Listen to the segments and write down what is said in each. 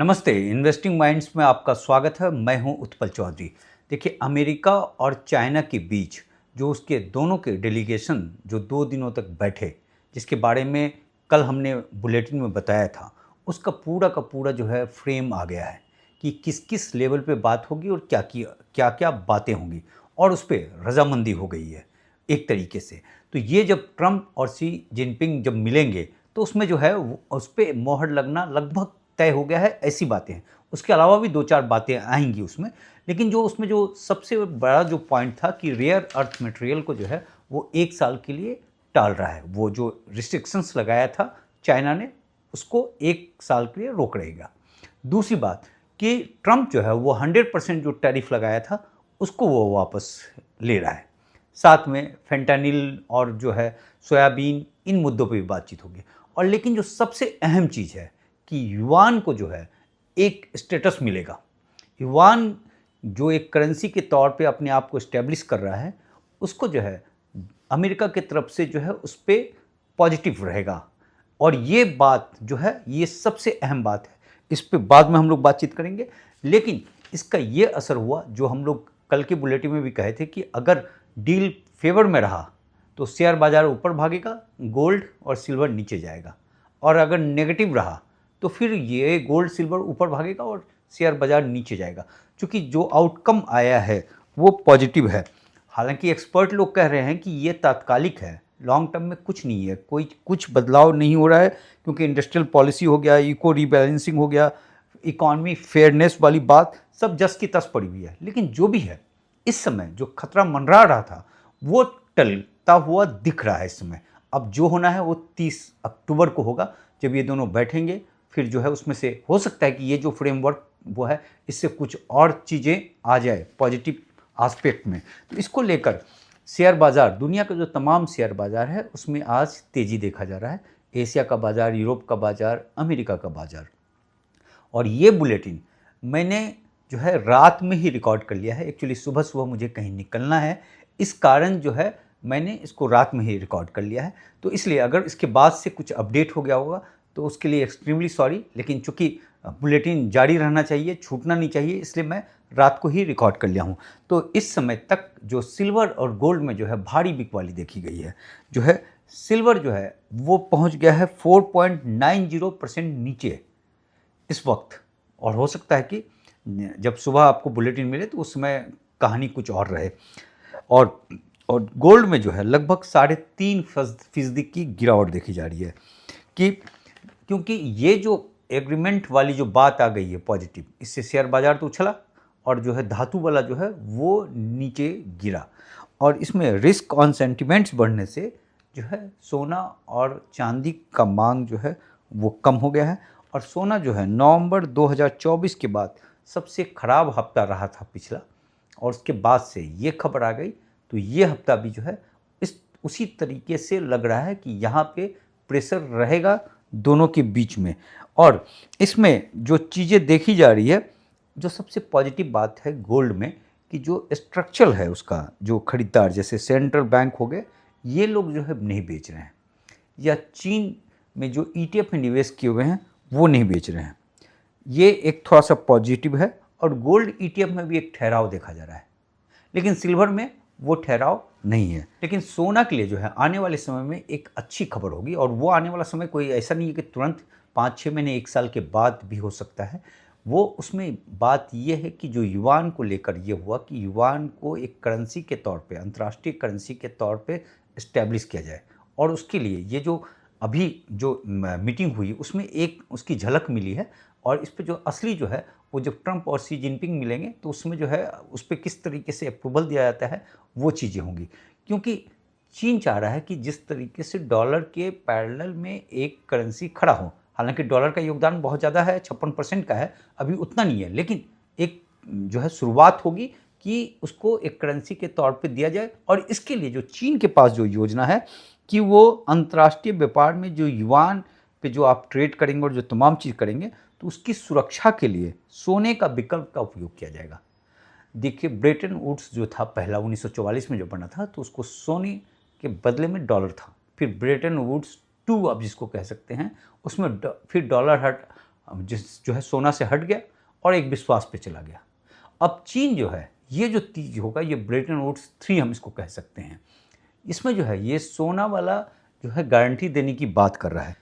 नमस्ते, investing minds में आपका स्वागत है। मैं हूं उत्पल चौधरी। देखिए, अमेरिका और चाइना के बीच जो उसके दोनों के डेलीगेशन जो 2 दिनों तक बैठे, जिसके बारे में कल हमने बुलेटिन में बताया था, उसका पूरा का पूरा जो है फ्रेम आ गया है कि किस किस लेवल पे बात होगी और क्या क्या बातें होंगी, और उस पर रजामंदी हो गई है एक तरीके से। तो ये जब ट्रंप और शी जिनपिंग जब मिलेंगे तो उसमें जो है उस पर मोहर लगना लगभग तय हो गया है, ऐसी बातें हैं। उसके अलावा भी 2-4 बातें आएंगी उसमें, लेकिन जो उसमें जो सबसे बड़ा जो पॉइंट था कि रेयर अर्थ मटेरियल को जो है वो 1 साल के लिए टाल रहा है। वो जो रिस्ट्रिक्शंस लगाया था चाइना ने, उसको 1 साल के लिए रोक रहेगा। दूसरी बात कि ट्रंप जो है वो 100% जो टैरिफ लगाया था उसको वो वापस ले रहा है। साथ में फेंटानिल और जो है सोयाबीन, इन मुद्दों पे भी बातचीत होगी। और लेकिन जो सबसे अहम चीज़ है कि युआन को जो है एक स्टेटस मिलेगा। युआन जो एक करेंसी के तौर पे अपने आप को इस्टेब्लिश कर रहा है, उसको जो है अमेरिका की तरफ से जो है उस पर पॉजिटिव रहेगा। और ये बात जो है ये सबसे अहम बात है, इस पे बाद में हम लोग बातचीत करेंगे। लेकिन इसका ये असर हुआ जो हम लोग कल के बुलेटिन में भी कहे थे कि अगर डील फेवर में रहा तो शेयर बाजार ऊपर भागेगा, गोल्ड और सिल्वर नीचे जाएगा। और अगर नेगेटिव रहा तो फिर ये गोल्ड सिल्वर ऊपर भागेगा और शेयर बाजार नीचे जाएगा। क्योंकि जो आउटकम आया है वो पॉजिटिव है। हालांकि एक्सपर्ट लोग कह रहे हैं कि ये तात्कालिक है, लॉन्ग टर्म में कुछ नहीं है, कोई कुछ बदलाव नहीं हो रहा है, क्योंकि इंडस्ट्रियल पॉलिसी हो गया, इको रीबैलेंसिंग हो गया, इकॉनमी फेयरनेस वाली बात सब जस की तस पड़ी हुई है। लेकिन जो भी है, इस समय जो खतरा मंडरा रहा था वो टलता हुआ दिख रहा है इस समय। अब जो होना है वो 30 अक्टूबर को होगा, जब ये दोनों बैठेंगे। फिर जो है उसमें से हो सकता है कि ये जो फ्रेमवर्क वो है, इससे कुछ और चीज़ें आ जाए पॉजिटिव एस्पेक्ट में। तो इसको लेकर शेयर बाज़ार, दुनिया का जो तमाम शेयर बाज़ार है उसमें आज तेज़ी देखा जा रहा है। एशिया का बाज़ार, यूरोप का बाज़ार, अमेरिका का बाज़ार। और ये बुलेटिन मैंने जो है रात में ही रिकॉर्ड कर लिया है। एक्चुअली सुबह सुबह मुझे कहीं निकलना है, इस कारण जो है मैंने इसको रात में ही रिकॉर्ड कर लिया है। तो इसलिए अगर इसके बाद से कुछ अपडेट हो गया होगा तो उसके लिए एक्सट्रीमली सॉरी। लेकिन चूंकि बुलेटिन जारी रहना चाहिए, छूटना नहीं चाहिए, इसलिए मैं रात को ही रिकॉर्ड कर लिया हूँ। तो इस समय तक जो सिल्वर और गोल्ड में जो है भारी बिकवाली देखी गई है। जो है सिल्वर जो है वो पहुँच गया है 4.90% नीचे इस वक्त। और हो सकता है कि जब सुबह आपको बुलेटिन मिले तो उस समय कहानी कुछ और रहे। और गोल्ड में जो है लगभग 3.5% की गिरावट देखी जा रही है कि क्योंकि ये जो एग्रीमेंट वाली जो बात आ गई है पॉजिटिव, इससे शेयर बाजार तो उछला और जो है धातु वाला जो है वो नीचे गिरा। और इसमें रिस्क ऑन सेंटिमेंट्स बढ़ने से जो है सोना और चांदी का मांग जो है वो कम हो गया है। और सोना जो है नवंबर 2024 के बाद सबसे ख़राब हफ्ता रहा था पिछला, और उसके बाद से ये खबर आ गई। तो ये हफ्ता भी जो है उसी तरीके से लग रहा है कि यहाँ पे प्रेशर रहेगा दोनों के बीच में। और इसमें जो चीज़ें देखी जा रही है, जो सबसे पॉजिटिव बात है गोल्ड में कि जो स्ट्रक्चर है उसका, जो खरीदार जैसे सेंट्रल बैंक हो गए, ये लोग जो है नहीं बेच रहे हैं, या चीन में जो ETF में निवेश किए हुए हैं वो नहीं बेच रहे हैं। ये एक थोड़ा सा पॉजिटिव है। और गोल्ड ETF में भी एक ठहराव देखा जा रहा है, लेकिन सिल्वर में वो ठहराव नहीं है। लेकिन सोना के लिए जो है आने वाले समय में एक अच्छी खबर होगी, और वो आने वाला समय कोई ऐसा नहीं है कि तुरंत 5-6 महीने 1 साल के बाद भी हो सकता है। वो उसमें बात ये है कि जो युआन को लेकर ये हुआ कि युआन को एक करेंसी के तौर पे, अंतर्राष्ट्रीय करेंसी के तौर पे इस्टेब्लिश किया जाए। और उसके लिए ये जो अभी जो मीटिंग हुई उसमें एक उसकी झलक मिली है। और इस पर जो असली जो है वो जब ट्रंप और शी जिनपिंग मिलेंगे तो उसमें जो है उस पर किस तरीके से अप्रूवल दिया जाता है वो चीज़ें होंगी। क्योंकि चीन चाह रहा है कि जिस तरीके से डॉलर के पैरेलल में एक करेंसी खड़ा हो, हालांकि डॉलर का योगदान बहुत ज़्यादा है, 56% का है, अभी उतना नहीं है, लेकिन एक जो है शुरुआत होगी कि उसको एक करेंसी के तौर पे दिया जाए। और इसके लिए जो चीन के पास जो योजना है कि वो अंतर्राष्ट्रीय व्यापार में जो युआन पे जो आप ट्रेड करेंगे और जो तमाम चीज़ करेंगे तो उसकी सुरक्षा के लिए सोने का विकल्प का उपयोग किया जाएगा। देखिए, ब्रेटन वुड्स जो था पहला 1944 में जो बना था, तो उसको सोने के बदले में डॉलर था। फिर ब्रेटन वुड्स 2 आप जिसको कह सकते हैं, उसमें फिर डॉलर जिस जो है सोना से हट गया और एक विश्वास पे चला गया। अब चीन जो है, ये जो तीज होगा, ये ब्रेटन वुड्स 3 हम इसको कह सकते हैं। इसमें जो है ये सोना वाला जो है गारंटी देने की बात कर रहा है।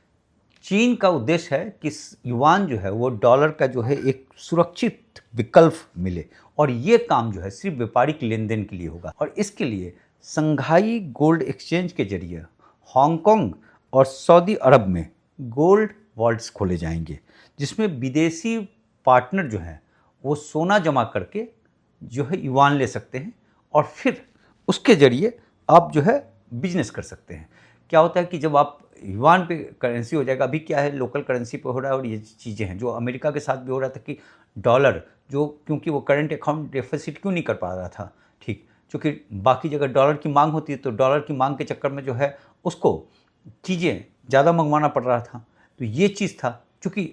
चीन का उद्देश्य है कि युआन जो है वो डॉलर का जो है एक सुरक्षित विकल्प मिले, और ये काम जो है सिर्फ व्यापारिक लेन देन के लिए होगा। और इसके लिए संघाई गोल्ड एक्सचेंज के जरिए हांगकांग और सऊदी अरब में गोल्ड वॉल्ट्स खोले जाएंगे, जिसमें विदेशी पार्टनर जो हैं वो सोना जमा करके जो है युआन ले सकते हैं, और फिर उसके जरिए आप जो है बिजनेस कर सकते हैं। क्या होता है कि जब आप युआन पे करेंसी हो जाएगा, अभी क्या है लोकल करेंसी पे हो रहा है, और ये चीज़ें हैं जो अमेरिका के साथ भी हो रहा था कि डॉलर जो, क्योंकि वो करंट अकाउंट डेफिसिट क्यों नहीं कर पा रहा था, ठीक, क्योंकि बाकी जगह डॉलर की मांग होती है, तो डॉलर की मांग के चक्कर में जो है उसको चीज़ें ज़्यादा मंगवाना पड़ रहा था। तो ये चीज़ था, चूँकि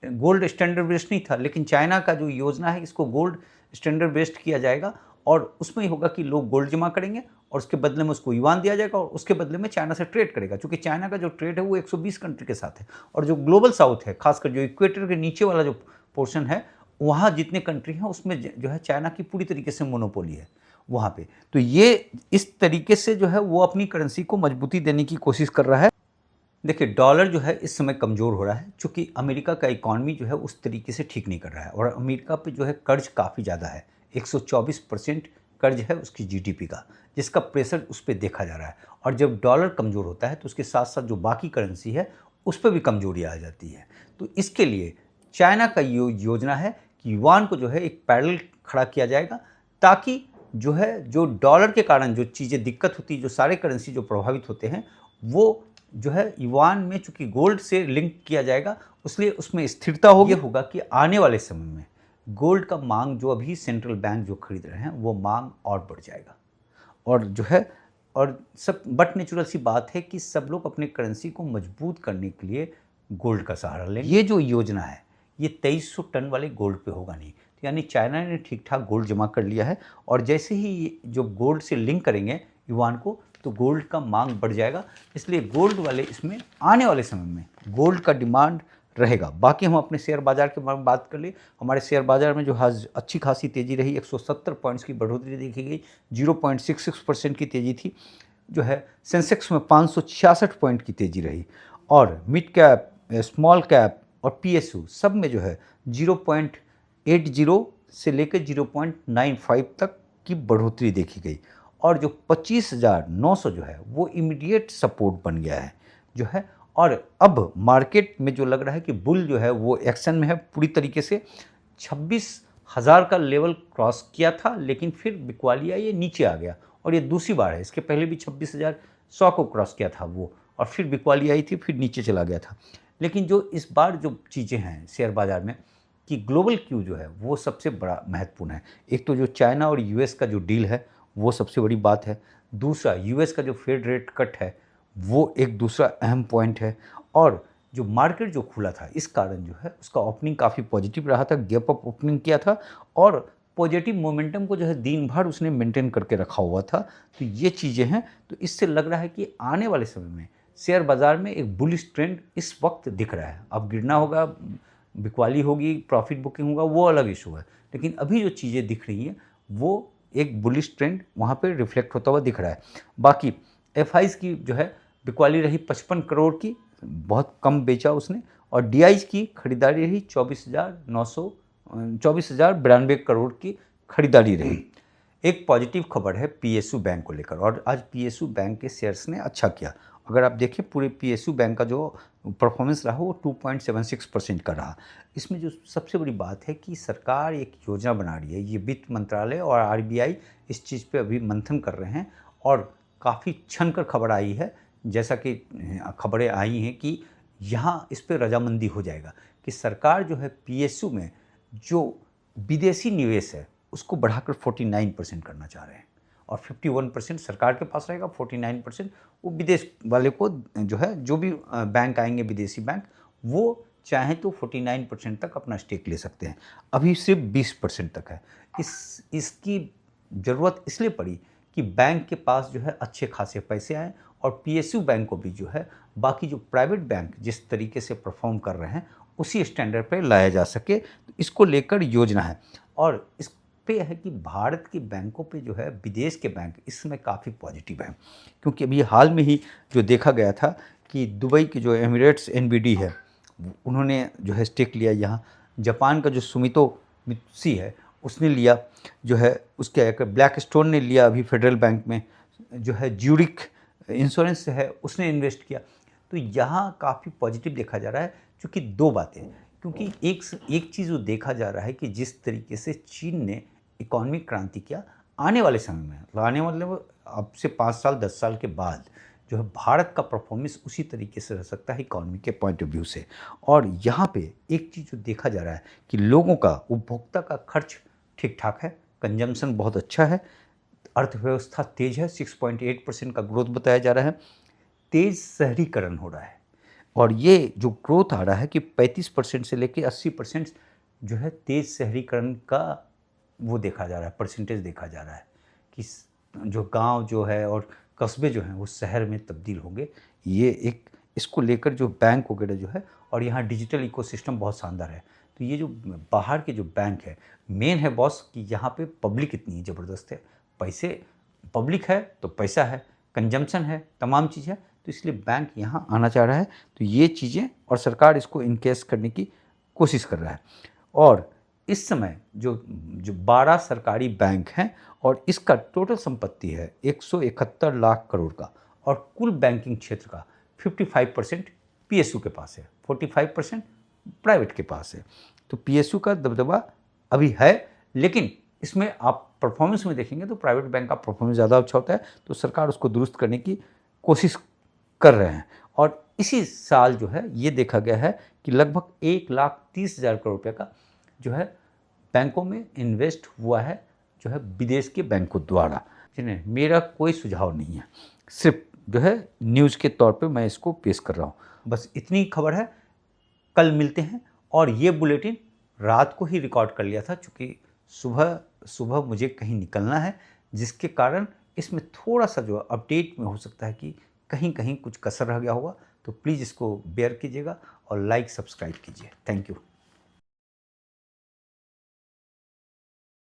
गोल्ड स्टैंडर्ड बेस्ड नहीं था, लेकिन चाइना का जो योजना है इसको गोल्ड स्टैंडर्ड बेस्ड किया जाएगा, और उसमें ही होगा कि लोग गोल्ड जमा करेंगे और उसके बदले में उसको युआन दिया जाएगा, और उसके बदले में चाइना से ट्रेड करेगा। क्योंकि चाइना का जो ट्रेड है वो 120 कंट्री के साथ है, और जो ग्लोबल साउथ है, खासकर जो इक्वेटर के नीचे वाला जो पोर्शन है, वहाँ जितने कंट्री हैं उसमें जो है चाइना की पूरी तरीके से मोनोपोली है वहाँ पे। तो ये इस तरीके से जो है वो अपनी करेंसी को मजबूती देने की कोशिश कर रहा है। देखिए, डॉलर जो है इस समय कमज़ोर हो रहा है, चूँकि अमेरिका का इकॉनमी जो है उस तरीके से ठीक नहीं कर रहा है, और अमेरिका पे जो है कर्ज काफ़ी ज़्यादा है। 124% कर्ज है उसकी जीडीपी का, जिसका प्रेशर उस पर देखा जा रहा है। और जब डॉलर कमज़ोर होता है तो उसके साथ साथ जो बाकी करेंसी है उस पर भी कमजोरी आ जाती है। तो इसके लिए चाइना का योजना है कि युआन को जो है एक पैरेलल खड़ा किया जाएगा, ताकि जो है जो डॉलर के कारण जो चीज़ें दिक्कत होती है, जो सारे करेंसी जो प्रभावित होते हैं, वो जो है युआन में चूँकि गोल्ड से लिंक किया जाएगा, इसलिए उसमें स्थिरता होगी। ये होगा कि आने वाले समय में गोल्ड का मांग जो अभी सेंट्रल बैंक जो खरीद रहे हैं वो मांग और बढ़ जाएगा, और जो है और सब बट नेचुरल सी बात है कि सब लोग अपने करेंसी को मजबूत करने के लिए गोल्ड का सहारा लें। ये जो योजना है ये 2300 टन वाले गोल्ड पे होगा नहीं, तो यानी चाइना ने ठीक ठाक गोल्ड जमा कर लिया है, और जैसे ही जो गोल्ड से लिंक करेंगे युआन को तो गोल्ड का मांग बढ़ जाएगा। इसलिए गोल्ड वाले इसमें आने वाले समय में गोल्ड का डिमांड रहेगा। बाकी हम अपने शेयर बाजार के बारे में बात कर ले। हमारे शेयर बाजार में जो आज अच्छी खासी तेज़ी रही, 170 पॉइंट्स की बढ़ोतरी देखी गई, 0.66% की तेज़ी थी। जो है सेंसेक्स में 566 पॉइंट की तेज़ी रही, और मिड कैप, स्मॉल कैप और पीएसयू सब में जो है 0.80 से लेकर 0.95 तक की बढ़ोतरी देखी गई, और जो 25,900 जो है वो इमीडिएट सपोर्ट बन गया है जो है। और अब मार्केट में जो लग रहा है कि बुल जो है वो एक्शन में है पूरी तरीके से। 26,000 का लेवल क्रॉस किया था, लेकिन फिर बिकवाली आई, ये नीचे आ गया, और ये दूसरी बार है। इसके पहले भी 26,100 को क्रॉस किया था वो, और फिर बिकवाली आई थी, फिर नीचे चला गया था। लेकिन जो इस बार जो चीज़ें हैं शेयर बाज़ार में कि ग्लोबल क्यू जो है वो सबसे बड़ा महत्वपूर्ण है। एक तो जो चाइना और यूएस का जो डील है वो सबसे बड़ी बात है, दूसरा यूएस का जो फेड रेट कट है वो एक दूसरा अहम पॉइंट है, और जो मार्केट जो खुला था इस कारण जो है उसका ओपनिंग काफ़ी पॉजिटिव रहा था, गैप अप ओपनिंग किया था, और पॉजिटिव मोमेंटम को जो है दिन भर उसने मेंटेन करके रखा हुआ था। तो ये चीज़ें हैं, तो इससे लग रहा है कि आने वाले समय में शेयर बाज़ार में एक बुलिश ट्रेंड इस वक्त दिख रहा है। अब गिरना होगा, बिकवाली होगी, प्रॉफिट बुकिंग होगा, वो अलग इशू है, लेकिन अभी जो चीज़ें दिख रही हैं वो एक बुलिश ट्रेंड वहाँ पे रिफ्लेक्ट होता हुआ दिख रहा है। बाकी एफआईज़ की जो है बिकवाली रही 55 करोड़ की, बहुत कम बेचा उसने, और डीआईज की खरीदारी रही 24,092 करोड़ की खरीदारी रही। एक पॉजिटिव खबर है पीएसयू बैंक को लेकर, और आज पीएसयू बैंक के शेयर्स ने अच्छा किया। अगर आप देखें पूरे पीएसयू बैंक का जो परफॉर्मेंस रहा वो 2.76% का रहा। इसमें जो सबसे बड़ी बात है कि सरकार एक योजना बना रही है, ये वित्त मंत्रालय और आरबीआई इस चीज़ पे अभी मंथन कर रहे हैं, और काफ़ी छनकर खबर आई है, जैसा कि खबरें आई हैं कि यहाँ इस पर रजामंदी हो जाएगा कि सरकार जो है पीएसयू में जो विदेशी निवेश है उसको बढ़ाकर 49% करना चाह रहे हैं, और 51% सरकार के पास रहेगा, 49% वो विदेश वाले को जो है, जो भी बैंक आएंगे विदेशी बैंक, वो चाहें तो 49% तक अपना स्टेक ले सकते हैं। अभी सिर्फ 20% तक है। इसकी ज़रूरत इसलिए पड़ी कि बैंक के पास जो है अच्छे खासे पैसे आए, और पीएसयू बैंक को भी जो है बाकी जो प्राइवेट बैंक जिस तरीके से परफॉर्म कर रहे हैं उसी स्टैंडर्ड पे लाया जा सके, तो इसको लेकर योजना है। और इस पे है कि भारत के बैंकों पे जो है विदेश के बैंक इस समय काफ़ी पॉजिटिव हैं, क्योंकि अभी हाल में ही जो देखा गया था कि दुबई की जो एमिरेट्स एनबीडी है उन्होंने जो है स्टेक लिया यहाँ। जापान का जो सुमितो मित्सुबिशी है उसने लिया, जो है उसके एक ब्लैक स्टोन ने लिया अभी फेडरल बैंक में, जो है ज्यूरिक इंश्योरेंस है उसने इन्वेस्ट किया। तो यहाँ काफ़ी पॉजिटिव देखा जा रहा है, क्योंकि दो बातें, क्योंकि एक चीज़ वो देखा जा रहा है कि जिस तरीके से चीन ने इकोनॉमिक क्रांति किया, आने वाले समय में आने मतलब अब से 5 साल 10 साल के बाद जो है भारत का परफॉर्मेंस उसी तरीके से रह सकता है इकोनॉमी के पॉइंट ऑफ व्यू से। और यहाँ पे एक चीज़ जो देखा जा रहा है कि लोगों का उपभोक्ता का खर्च ठीक ठाक है, कंजम्पशन बहुत अच्छा है, अर्थव्यवस्था तेज है, 6.8% का ग्रोथ बताया जा रहा है, तेज शहरीकरण हो रहा है। और ये जो ग्रोथ आ रहा है कि 35% से लेकर 80% जो है तेज शहरीकरण का वो देखा जा रहा है, परसेंटेज देखा जा रहा है कि जो गांव जो है और कस्बे जो हैं वो शहर में तब्दील होंगे। ये एक इसको लेकर जो बैंक वगैरह जो है, और यहाँ डिजिटल इकोसिस्टम बहुत शानदार है। तो ये जो बाहर के जो बैंक है, मेन है बॉस कि यहाँ पे पब्लिक इतनी ज़बरदस्त है, पैसे पब्लिक है तो पैसा है, कंजम्पशन है, तमाम चीज़ है, तो इसलिए बैंक यहाँ आना चाह रहा है। तो ये चीज़ें और सरकार इसको इनकेस करने की कोशिश कर रहा है। और इस समय जो 12 सरकारी बैंक हैं और इसका टोटल संपत्ति है 171 लाख करोड़ का, और कुल बैंकिंग क्षेत्र का 55% पीएसयू के पास है, 45% प्राइवेट के पास है। तो पीएसयू का दबदबा अभी है, लेकिन इसमें आप परफॉर्मेंस में देखेंगे तो प्राइवेट बैंक का परफॉर्मेंस ज़्यादा अच्छा होता है, तो सरकार उसको दुरुस्त करने की कोशिश कर रहे हैं। और इसी साल जो है ये देखा गया है कि लगभग 1,30,000 करोड़ रुपये का जो है बैंकों में इन्वेस्ट हुआ है, जो है विदेश के बैंकों द्वारा। जिन्हें मेरा कोई सुझाव नहीं है, सिर्फ जो है न्यूज़ के तौर पे मैं इसको पेश कर रहा हूँ। बस इतनी खबर है, कल मिलते हैं। और ये बुलेटिन रात को ही रिकॉर्ड कर लिया था, चूँकि सुबह मुझे कहीं निकलना है, जिसके कारण इसमें थोड़ा सा जो अपडेट में हो सकता है कि कहीं कहीं कुछ कसर रह गया होगा। तो प्लीज़ इसको बेयर कीजिएगा और लाइक सब्सक्राइब कीजिए। Thank you.